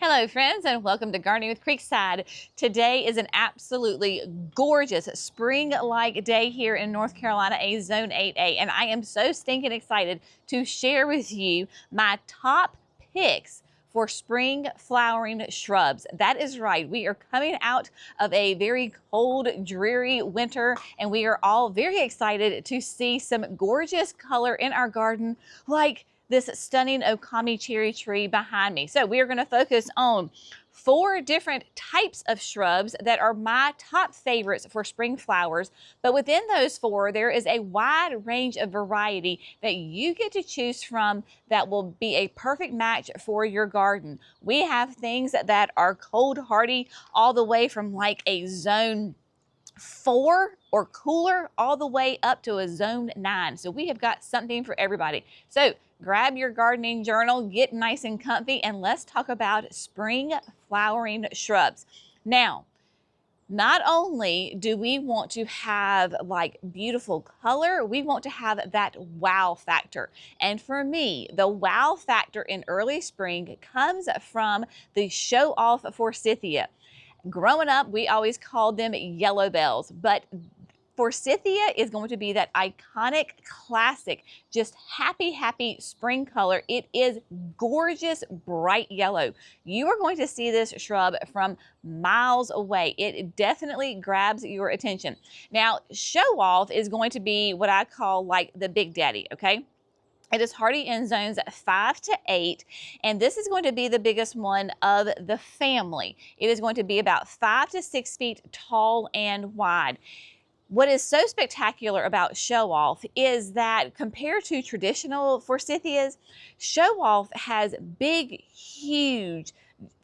Hello friends, and welcome to Gardening with Creekside. Today is an absolutely gorgeous spring-like day here in North Carolina, a Zone 8A, and I am so stinking excited to share with you my top picks for spring flowering shrubs. That is right, we are coming out of a very cold, dreary winter, and we are all very excited to see some gorgeous color in our garden, like this stunning Okami cherry tree behind me. So we are going to focus on 4 different types of shrubs that are my top favorites for spring flowers. But within those 4, there is a wide range of variety that you get to choose from that will be a perfect match for your garden. We have things that are cold hardy all the way from like a zone 4 or cooler all the way up to a zone 9. So we have got something for everybody. So grab your gardening journal, get nice and comfy, and let's talk about spring flowering shrubs. Now, not only do we want to have like beautiful color, we want to have that wow factor. And for me, the wow factor in early spring comes from the show off Forcythia. Growing up, we always called them yellow bells, but Forcythia is going to be that iconic, classic, just happy spring color. It is gorgeous, bright yellow. You are going to see this shrub from miles away. It definitely grabs your attention. Now, show off is going to be what I call like the big daddy, okay? It is hardy in zones 5 to 8, and this is going to be the biggest one of the family. It is going to be about 5 to 6 feet tall and wide. What is so spectacular about show off is that compared to traditional forsythias, show off has big, huge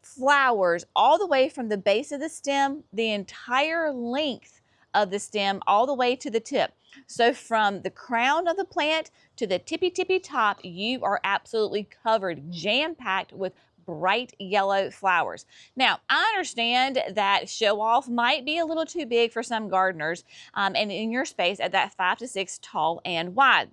flowers all the way from the base of the stem, the entire length of the stem, all the way to the tip. So from the crown of the plant to the tippy top, you are absolutely covered, jam-packed with bright yellow flowers. Now, I understand that show off might be a little too big for some gardeners and in your space at that 5 to 6 tall and wide.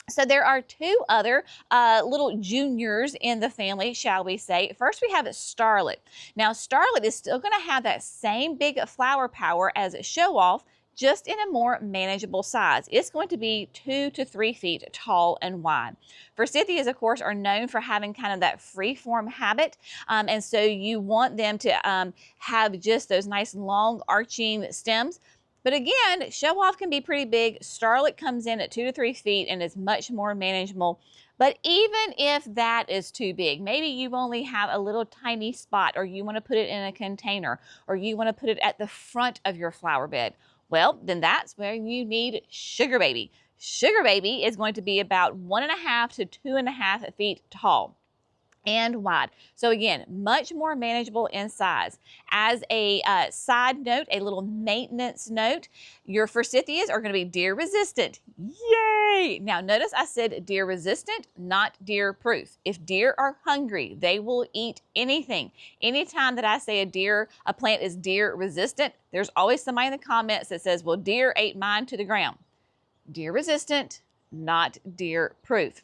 So there are 2 other little juniors in the family, shall we say. First, we have Starlet. Now, Starlet is still going to have that same big flower power as show off, just in a more manageable size. It's going to be 2 to 3 feet tall and wide. Forsythias, of course, are known for having kind of that free-form habit, and so you want them to have just those nice long arching stems. But again, show off can be pretty big. Starlet comes in at 2 to 3 feet and is much more manageable. But even if that is too big, maybe you only have a little tiny spot, or you want to put it in a container, or you want to put it at the front of your flower bed, well, then that's where you need Sugar Baby. Sugar Baby is going to be about 1.5 to 2.5 feet tall and wide. So again, much more manageable in size. As a side note, a little maintenance note, your forsythias are going to be deer resistant. Yay! Now notice I said deer resistant, not deer proof. If deer are hungry, they will eat anything. Anytime that I say a plant is deer resistant, there's always somebody in the comments that says, well, deer ate mine to the ground. Deer resistant, not deer proof.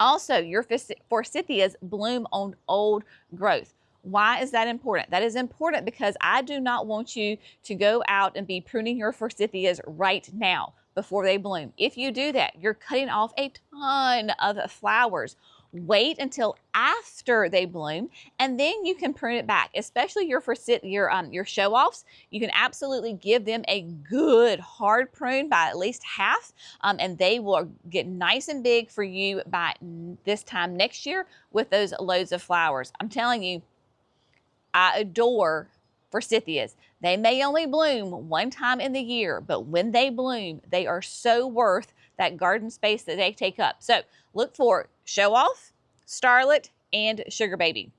Also, your forsythias bloom on old growth. Why is that important? That is important because I do not want you to go out and be pruning your forsythias right now before they bloom. If you do that, you're cutting off a ton of flowers. Wait until after they bloom, and then you can prune it back. Especially your show-offs, you can absolutely give them a good hard prune by at least half, and they will get nice and big for you by this time next year with those loads of flowers. I'm telling you, I adore forsythias. They may only bloom one time in the year, but when they bloom, they are so worth that garden space that they take up. So look for show off, Starlet, and Sugar Baby.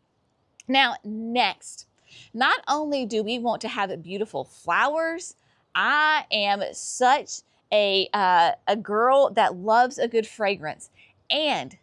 Now, next, not only do we want to have beautiful flowers, I am such a girl that loves a good fragrance, and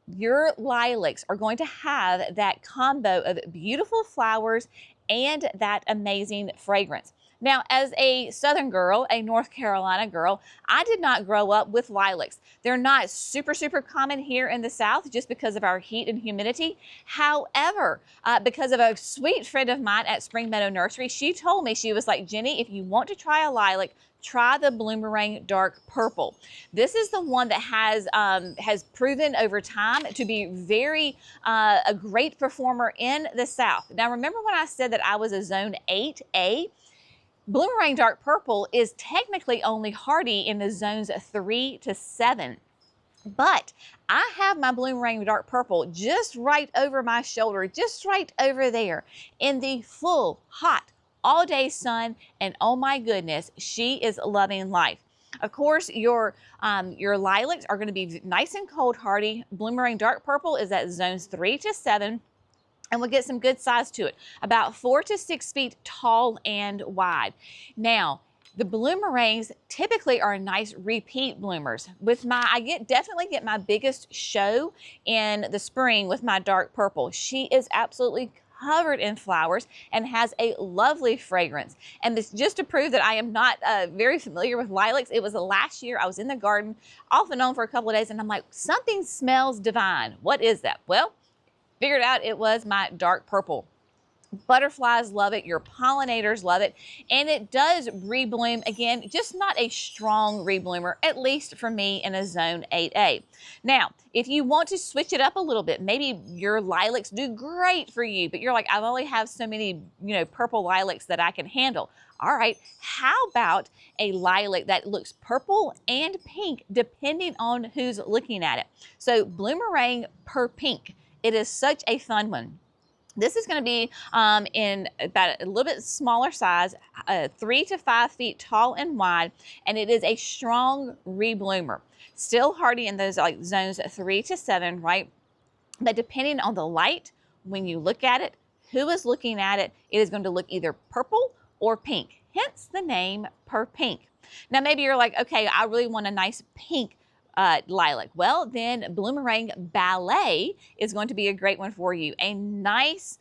your lilacs are going to have that combo of beautiful flowers and that amazing fragrance. Now, as a Southern girl, a North Carolina girl, I did not grow up with lilacs. They're not super, super common here in the South just because of our heat and humidity. However, because of a sweet friend of mine at Spring Meadow Nursery, she told me, she was like, Jenny, if you want to try a lilac, try the Bloomerang Dark Purple. This is the one that has proven over time to be very a great performer in the South. Now, remember when I said that I was a Zone 8A? Bloomerang Dark Purple is technically only hardy in the zones 3 to 7. But I have my Bloomerang Dark Purple just right over my shoulder, just right over there in the full, hot, all-day sun, and oh my goodness, she is loving life. Of course, your lilacs are going to be nice and cold hardy. Bloomerang Dark Purple is at zones 3 to 7. And we'll get some good size to it, about 4 to 6 feet tall and wide. Now, the bloomerangs typically are nice repeat bloomers. I definitely get my biggest show in the spring with my dark purple. She is absolutely covered in flowers and has a lovely fragrance. And this just to prove that I am not very familiar with lilacs. It was last year I was in the garden off and on for a couple of days, and I'm like, something smells divine. What is that? Well, figured out it was my dark purple. Butterflies love it, your pollinators love it, and it does rebloom. Again, just not a strong rebloomer, at least for me in a Zone 8A. Now, if you want to switch it up a little bit, maybe your lilacs do great for you, but you're like, I only have so many, purple lilacs that I can handle. All right, how about a lilac that looks purple and pink, depending on who's looking at it? So Bloomerang Per Pink. It is such a fun one. This is going to be in about a little bit smaller size, 3 to 5 feet tall and wide, and it is a strong rebloomer. Still hardy in those like zones 3 to 7, right? But depending on the light, when you look at it, who is looking at it, it is going to look either purple or pink, hence the name Per Pink. Now, maybe you're like, okay, I really want a nice pink lilac. Well, then Bloomerang Ballet is going to be a great one for you. A nice,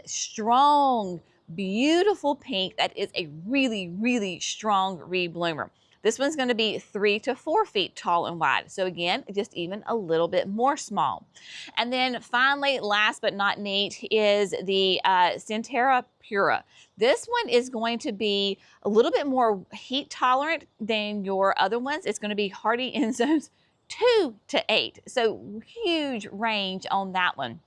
strong, beautiful pink that is a really, really strong rebloomer. This one's going to be 3 to 4 feet tall and wide. So again, just even a little bit more small. And then finally, last but not least, is the Centera Pura. This one is going to be a little bit more heat tolerant than your other ones. It's going to be hardy in zones 2 to 8. So huge range on that one.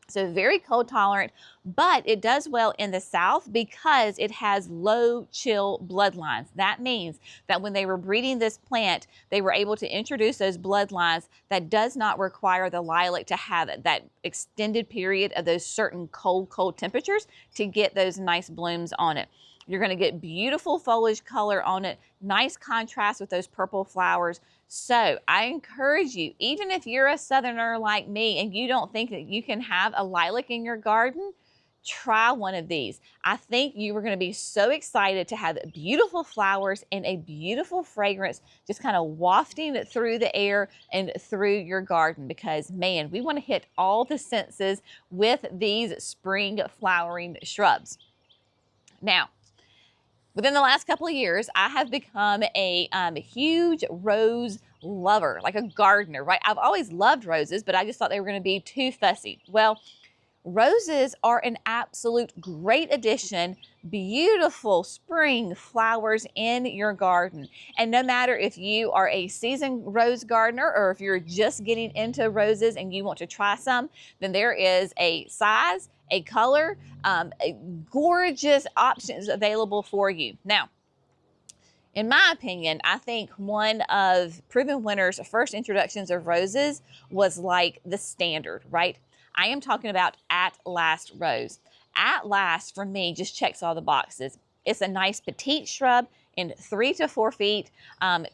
So very cold tolerant, but it does well in the South because it has low chill bloodlines. That means that when they were breeding this plant, they were able to introduce those bloodlines that does not require the lilac to have that extended period of those certain cold temperatures to get those nice blooms on it. You're going to get beautiful foliage color on it, nice contrast with those purple flowers. So I encourage you, even if you're a Southerner like me and you don't think that you can have a lilac in your garden, try one of these. I think you are going to be so excited to have beautiful flowers and a beautiful fragrance just kind of wafting through the air and through your garden, because man, we want to hit all the senses with these spring flowering shrubs. Now, within the last couple of years, I have become a huge rose lover, like a gardener, right? I've always loved roses, but I just thought they were going to be too fussy. Well, roses are an absolute great addition, beautiful spring flowers in your garden. And no matter if you are a seasoned rose gardener or if you're just getting into roses and you want to try some, then there is a size, a color, gorgeous options available for you. Now, in my opinion, I think one of Proven Winner's first introductions of roses was like the standard, right? I am talking about At Last Rose. At Last, for me, just checks all the boxes. It's a nice petite shrub in 3 to 4 feet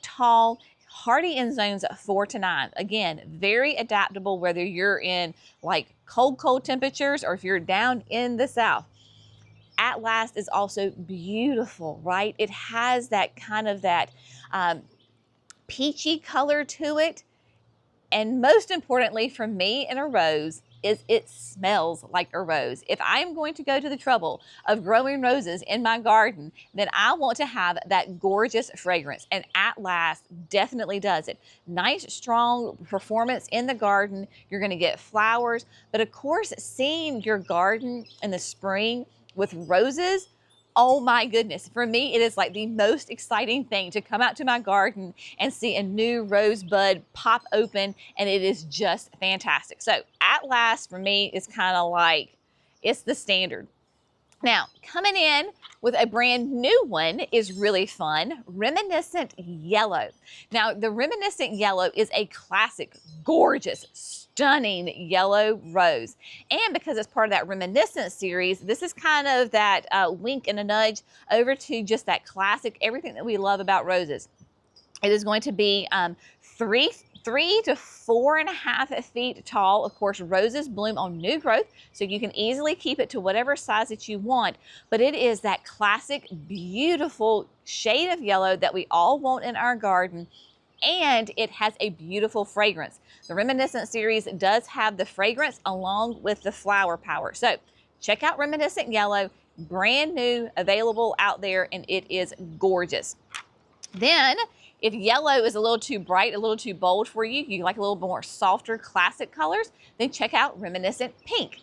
tall, hardy in zones 4 to 9. Again, very adaptable whether you're in like cold temperatures or if you're down in the South. At Last is also beautiful, right? It has that kind of that peachy color to it. And most importantly for me in a rose, is it smells like a rose. If I'm going to go to the trouble of growing roses in my garden, then I want to have that gorgeous fragrance, and At Last definitely does it. Nice, strong performance in the garden. You're going to get flowers, but of course, seeing your garden in the spring with roses, oh my goodness. For me, it is like the most exciting thing to come out to my garden and see a new rose bud pop open, and it is just fantastic. So At Last for me is kind of like, it's the standard. Now, coming in with a brand new one is really fun, Reminiscent Yellow. Now, the Reminiscent Yellow is a classic, gorgeous, stunning yellow rose. And because it's part of that Reminiscent series, this is kind of that wink and a nudge over to just that classic, everything that we love about roses. It is going to be 3 to 4.5 feet tall. Of course, roses bloom on new growth, so you can easily keep it to whatever size that you want. But it is that classic, beautiful shade of yellow that we all want in our garden, and it has a beautiful fragrance. The Reminiscent series does have the fragrance along with the flower power. So check out Reminiscent Yellow, brand new, available out there, and it is gorgeous. Then, if yellow is a little too bright, a little too bold for you, you like a little more softer classic colors, then check out Reminiscent Pink.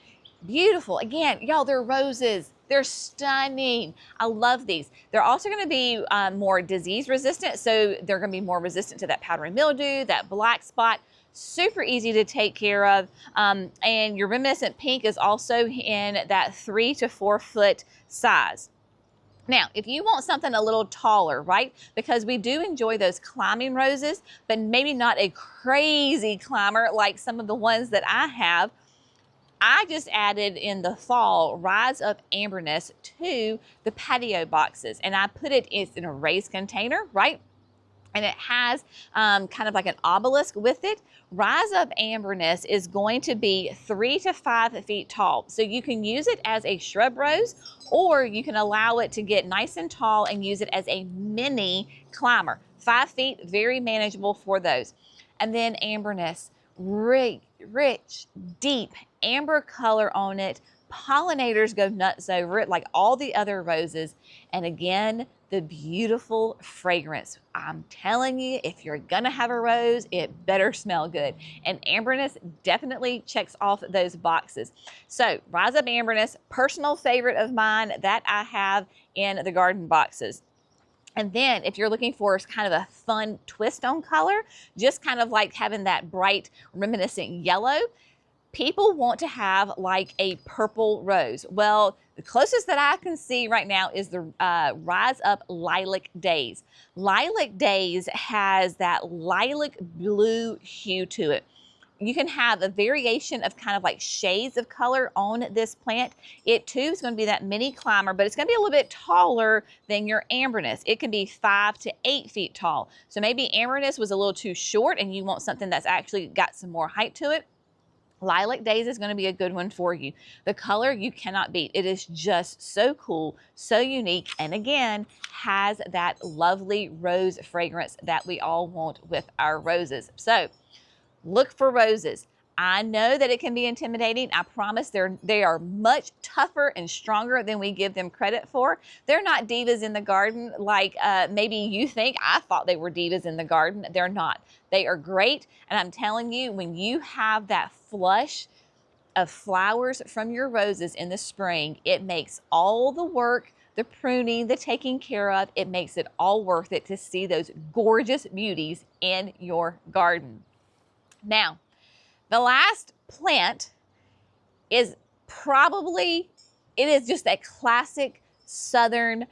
Beautiful. Again, y'all, they're roses. They're stunning. I love these. They're also going to be more disease resistant, so they're going to be more resistant to that powdery mildew, that black spot. Super easy to take care of. And your Reminiscent Pink is also in that 3 to 4 foot size. Now, if you want something a little taller, right? Because we do enjoy those climbing roses, but maybe not a crazy climber like some of the ones that I have. I just added in the fall Rise Up Amberness to the patio boxes, and I put it in a raised container, right? And it has kind of like an obelisk with it. Rise Up Amberness is going to be 3 to 5 feet tall. So you can use it as a shrub rose, or you can allow it to get nice and tall and use it as a mini climber. 5 feet, very manageable for those. And then Amberness, rich, deep amber color on it. Pollinators go nuts over it like all the other roses. And again, the beautiful fragrance. I'm telling you, if you're gonna have a rose, it better smell good. And Amberness definitely checks off those boxes. So Rise Up Amberness, personal favorite of mine that I have in the garden boxes. And then if you're looking for kind of a fun twist on color, just kind of like having that bright reminiscent yellow, people want to have like a purple rose. Well, the closest that I can see right now is the Rise Up Lilac Days. Lilac Days has that lilac blue hue to it. You can have a variation of kind of like shades of color on this plant. It too is going to be that mini climber, but it's going to be a little bit taller than your Amberness. It can be 5 to 8 feet tall. So maybe Amberness was a little too short and you want something that's actually got some more height to it. Lilac Days is going to be a good one for you. The color you cannot beat. It is just so cool, so unique, and again, has that lovely rose fragrance that we all want with our roses. So look for roses. I know that it can be intimidating. I promise they are much tougher and stronger than we give them credit for. They're not divas in the garden like maybe you think. I thought they were divas in the garden. They're not. They are great. And I'm telling you, when you have that flush of flowers from your roses in the spring, it makes all the work, the pruning, the taking care of, it makes it all worth it to see those gorgeous beauties in your garden. Now, the last plant is probably, it is just a classic southern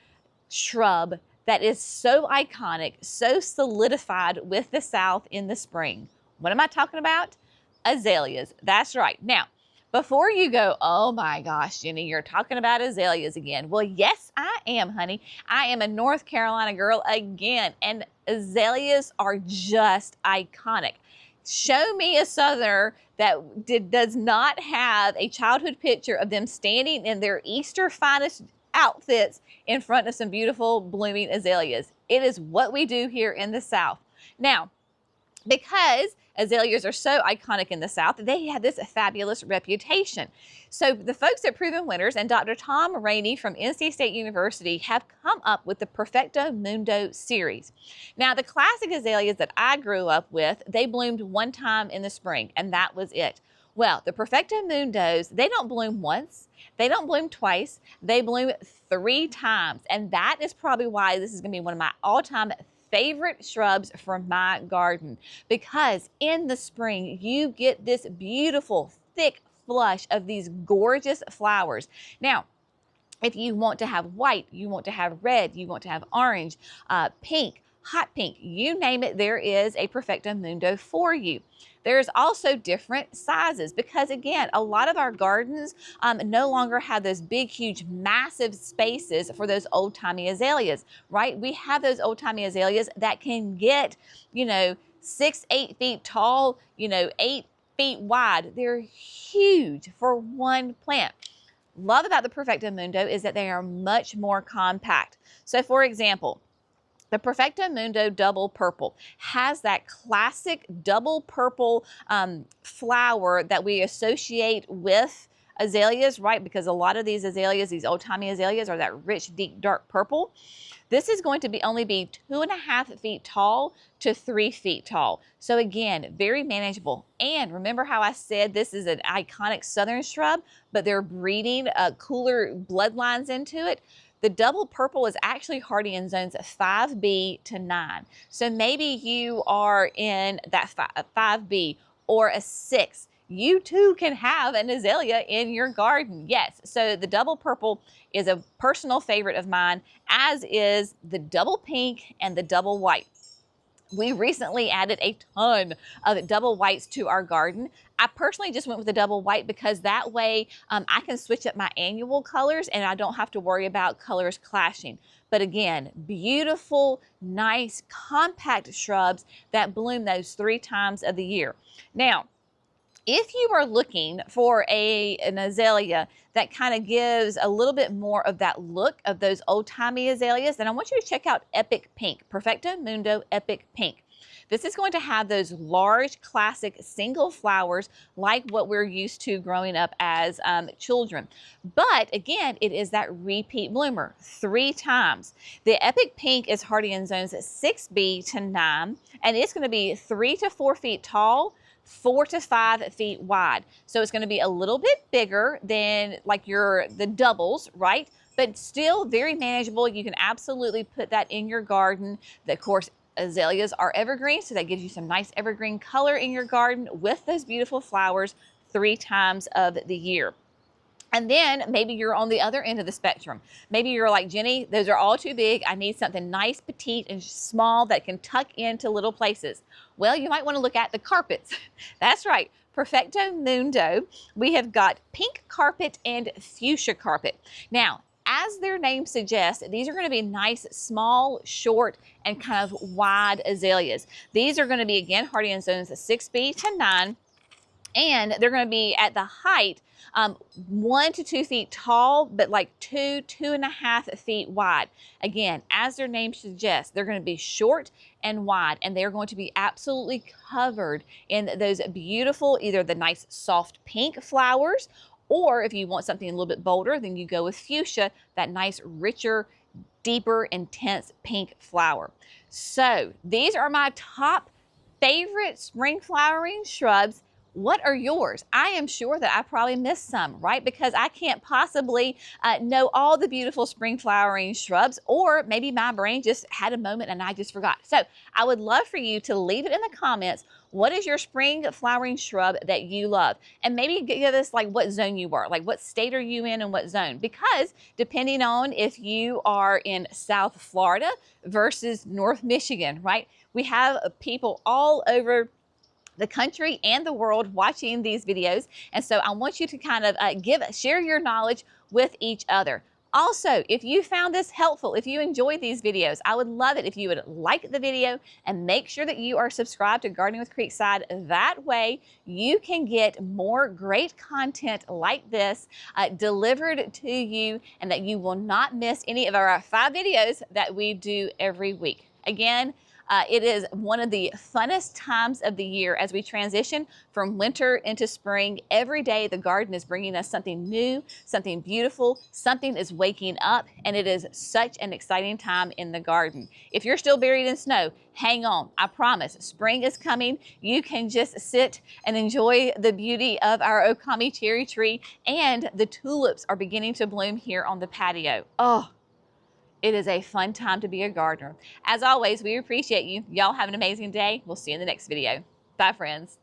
shrub that is so iconic, so solidified with the South in the spring. What am I talking about? Azaleas. That's right. Now, before you go, oh my gosh, Jenny, you're talking about azaleas again. Well, yes, I am, honey. I am a North Carolina girl again, and azaleas are just iconic. Show me a Southerner that does not have a childhood picture of them standing in their Easter finest outfits in front of some beautiful blooming azaleas. It is what we do here in the South. Now, because azaleas are so iconic in the South, they have this fabulous reputation. So the folks at Proven Winners and Dr. Tom Rainey from NC State University have come up with the Perfecto Mundo series. Now, the classic azaleas that I grew up with, they bloomed one time in the spring, and that was it. Well, the Perfecto Mundos, they don't bloom once, they don't bloom twice, they bloom 3 times. And that is probably why this is going to be one of my all-time favorite shrubs for my garden, because in the spring you get this beautiful thick flush of these gorgeous flowers. Now, if you want to have white, you want to have red, you want to have orange, pink, hot pink, you name it, there is a Perfecto Mundo for you. There's also different sizes because, again, a lot of our gardens no longer have those big, huge, massive spaces for those old-timey azaleas, right? We have those old-timey azaleas that can get, 6, 8 feet tall, 8 feet wide. They're huge for one plant. Love about the Perfecto Mundo is that they are much more compact. So, for example, the Perfecto Mundo Double Purple has that classic double purple flower that we associate with azaleas, right? Because a lot of these azaleas, these old-timey azaleas, are that rich, deep, dark purple. This is going to only be 2.5 feet tall to 3 feet tall. So again, very manageable. And remember how I said this is an iconic southern shrub, but they're breeding cooler bloodlines into it? The double purple is actually hardy in zones 5B to 9. So maybe you are in that 5B or a 6. You too can have an azalea in your garden. Yes, so the double purple is a personal favorite of mine, as is the double pink and the double white. We recently added a ton of double whites to our garden. I personally just went with the double white because that way I can switch up my annual colors and I don't have to worry about colors clashing. But again, beautiful, nice, compact shrubs that bloom those 3 times of the year. Now, if you are looking for an azalea that kind of gives a little bit more of that look of those old-timey azaleas, then I want you to check out Epic Pink, Perfecto Mundo Epic Pink. This is going to have those large, classic single flowers like what we're used to growing up as children. But again, it is that repeat bloomer 3 times. The Epic Pink is hardy in zones 6B to 9, and it's going to be 3 to 4 feet tall, 4 to 5 feet wide. So it's going to be a little bit bigger than like the doubles, right? But still very manageable. You can absolutely put that in your garden. Of course, azaleas are evergreen, so that gives you some nice evergreen color in your garden with those beautiful flowers 3 times of the year. And then maybe you're on the other end of the spectrum. Maybe you're like, Jenny, those are all too big. I need something nice, petite, and small that can tuck into little places. Well, you might want to look at the carpets. That's right. Perfecto Mundo. We have got pink carpet and fuchsia carpet. Now, as their name suggests, these are going to be nice, small, short, and kind of wide azaleas. These are going to be, again, hardy in zones 6B to 9. And they're going to be at the height 1 to 2 feet tall, but like 2.5 feet wide. Again, as their name suggests, they're going to be short and wide, and they're going to be absolutely covered in those beautiful, either the nice soft pink flowers, or if you want something a little bit bolder, then you go with fuchsia, that nice, richer, deeper, intense pink flower. So these are my top favorite spring flowering shrubs. What are yours? I am sure that I probably missed some, right? Because I can't possibly know all the beautiful spring flowering shrubs, or maybe my brain just had a moment and I just forgot. So I would love for you to leave it in the comments. What is your spring flowering shrub that you love? And maybe give us like what zone you were, like what state are you in and what zone? Because depending on if you are in South Florida versus North Michigan, right? We have people all over the country and the world watching these videos. And so I want you to kind of share your knowledge with each other. Also, if you found this helpful, if you enjoyed these videos, I would love it if you would like the video and make sure that you are subscribed to Gardening with Creekside. That way you can get more great content like this delivered to you, and that you will not miss any of our 5 videos that we do every week. Again, It is one of the funnest times of the year as we transition from winter into spring. Every day the garden is bringing us something new, something beautiful, something is waking up, and it is such an exciting time in the garden. If you're still buried in snow, hang on. I promise, spring is coming. You can just sit and enjoy the beauty of our okami cherry tree, and the tulips are beginning to bloom here on the patio. Oh, it is a fun time to be a gardener. As always, we appreciate you. Y'all have an amazing day. We'll see you in the next video. Bye, friends.